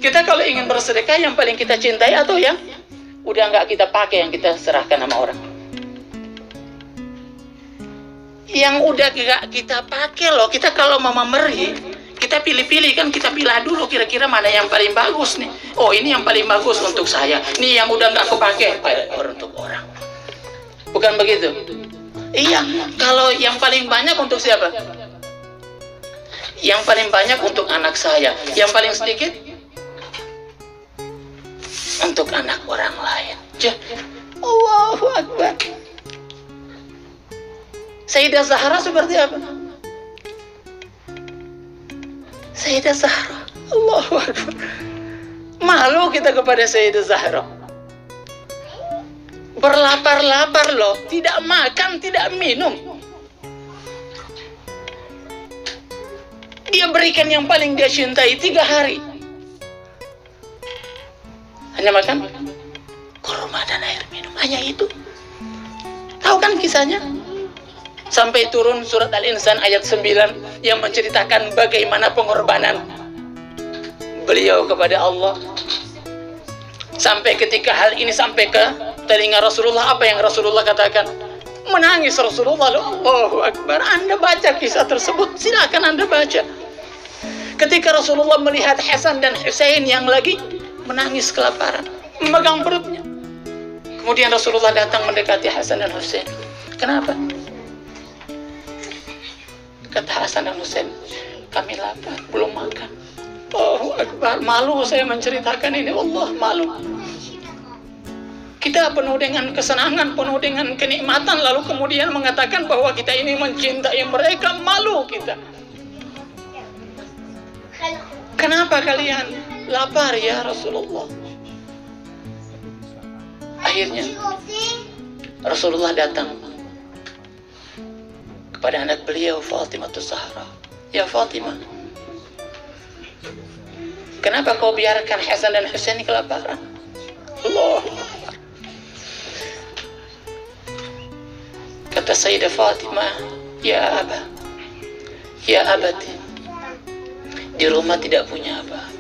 Kita kalau ingin bersedekah, yang paling kita cintai atau yang udah nggak kita pakai, yang kita serahkan sama orang? Yang udah nggak kita pakai loh. Kita kalau mau memberi, kita pilih-pilih kan, kita pilih dulu kira-kira mana yang paling bagus nih. Oh, ini yang paling bagus untuk saya. Ini yang udah nggak aku pakai untuk orang. Bukan begitu? Iya. Kalau yang paling banyak untuk siapa? Yang paling banyak untuk anak saya. Yang paling sedikit untuk anak orang lain. Allahu Akbar. Sayyidah Zahra seperti apa? Sayyidah Zahra, Allahu Akbar. Malu kita kepada Sayyidah Zahra. Berlapar-lapar loh, tidak makan, tidak minum. Dia berikan yang paling dia cintai 3 hari. Hanya makan kurma dan air minum, hanya itu. Tahu kan kisahnya? Sampai turun surat Al-Insan ayat 9 yang menceritakan bagaimana pengorbanan beliau kepada Allah. Sampai ketika hal ini sampai ke telinga Rasulullah, apa yang Rasulullah katakan? Menangis Rasulullah. Allahu Akbar. Anda baca kisah tersebut, silakan Anda baca. Ketika Rasulullah melihat Hasan dan Husain yang lagi menangis kelaparan, memegang perutnya. Kemudian Rasulullah datang mendekati Hasan dan Husain. Kenapa? Kata Hasan dan Husain, kami lapar, belum makan. Allahu Akbar. Malu saya menceritakan ini, Allah, malu. Kita penuh dengan kesenangan, penuh dengan kenikmatan, lalu kemudian mengatakan bahwa kita ini mencintai mereka, malu kita. Kenapa kalian lapar ya Rasulullah? Akhirnya Rasulullah datang kepada anak beliau Fatimah Zahra. Ya Fatimah, kenapa kau biarkan Hasan dan Husain kelaparan? Allah. Kata Sayyidah Fatimah, ya Abah, ya abati, di rumah tidak punya apa-apa.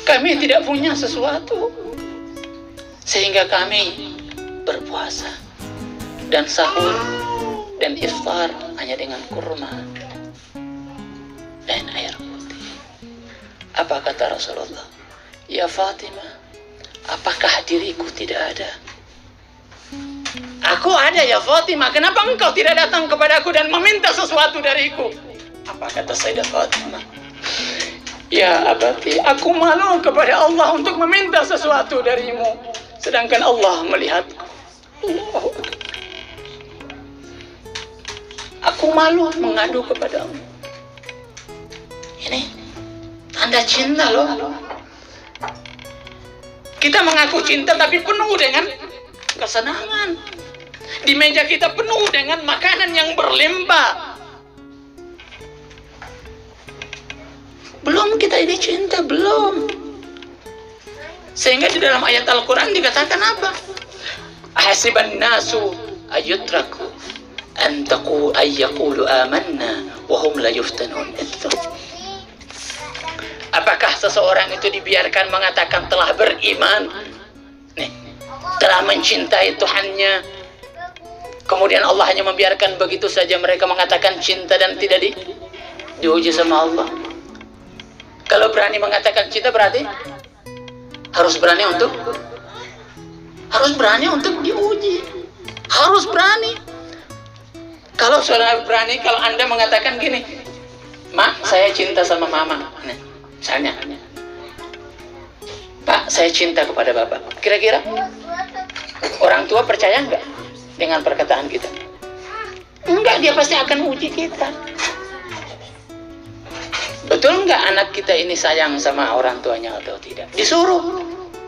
Kami tidak punya sesuatu, sehingga kami berpuasa dan sahur dan iftar hanya dengan kurma dan air putih. Apa kata Rasulullah? Ya Fatimah, apakah diriku tidak ada? Aku ada ya Fatimah, kenapa engkau tidak datang kepadaku dan meminta sesuatu dariku? Apa kata Sayyidah Fatimah? Ya abati, aku malu kepada Allah untuk meminta sesuatu darimu, sedangkan Allah melihatku. Aku malu mengadu kepada Allah. Ini tanda cinta loh. Kita mengaku cinta tapi penuh dengan kesenangan. Di meja kita penuh dengan makanan yang berlimpah. Belum kita ini cinta, belum. Sehingga di dalam ayat Al-Quran dikatakan apa? Ahasiban nasu ayutraku antaku ayyakulu amanna wahum la yuftanun. Apakah seseorang itu dibiarkan mengatakan telah beriman, nih, telah mencintai Tuhannya, kemudian Allah hanya membiarkan begitu saja mereka mengatakan cinta dan tidak diuji sama Allah? Kalau berani mengatakan cinta berarti harus berani untuk diuji. Harus berani. Kalau saudara berani, kalau Anda mengatakan gini, Mak, saya cinta sama Mama, nah, misalnya, Pak, saya cinta kepada Bapak. Kira-kira orang tua percaya enggak dengan perkataan kita? Enggak, dia pasti akan uji kita. Betul enggak anak kita ini sayang sama orang tuanya atau tidak? Disuruh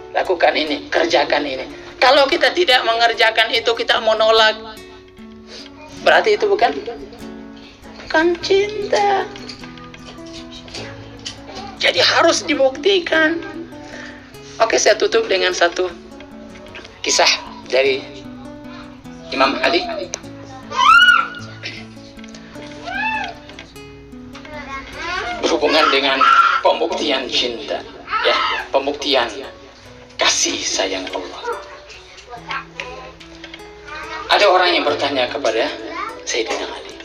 lakukan ini, kerjakan ini. Kalau kita tidak mengerjakan itu, kita mau nolak, berarti itu bukan cinta. Jadi harus dibuktikan. Oke, saya tutup dengan satu kisah dari Imam Ali. berhubungan dengan pembuktian cinta, ya, pembuktian kasih sayang Allah. Ada orang yang bertanya kepada Sayyidina Ali,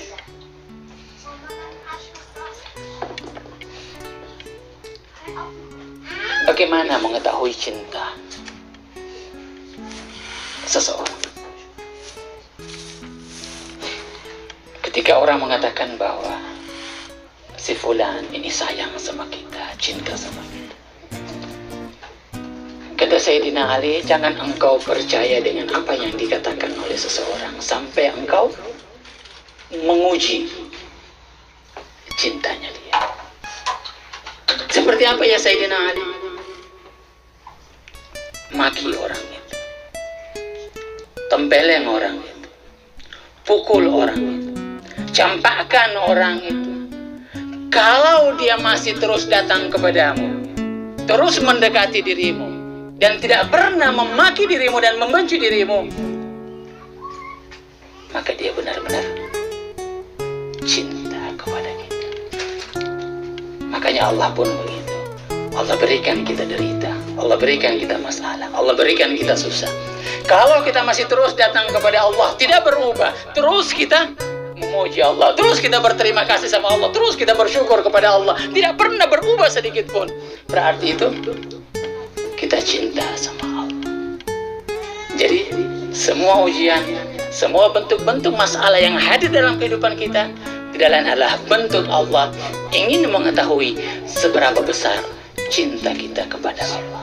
bagaimana mengetahui cinta seseorang? Ketika orang mengatakan bahwa si fulan ini sayang sama kita, cinta sama kita, kata Sayyidina Ali, jangan engkau percaya dengan apa yang dikatakan oleh seseorang sampai engkau menguji cintanya dia. Seperti apa ya Sayyidina Ali? Maki orang itu, tempeleng orang itu, pukul orang itu, campakkan orang itu. Kalau dia masih terus datang kepadamu, terus mendekati dirimu, dan tidak pernah memaki dirimu dan membenci dirimu, maka dia benar-benar cinta kepada kita. Makanya Allah pun begitu. Allah berikan kita derita, Allah berikan kita masalah, Allah berikan kita susah. Kalau kita masih terus datang kepada Allah, tidak berubah, terus kita memuji Allah, terus kita berterima kasih sama Allah, terus kita bersyukur kepada Allah, tidak pernah berubah sedikit pun, berarti itu kita cinta sama Allah. Jadi semua ujian, semua bentuk-bentuk masalah yang hadir dalam kehidupan kita tidak lain adalah bentuk Allah ingin mengetahui seberapa besar cinta kita kepada Allah.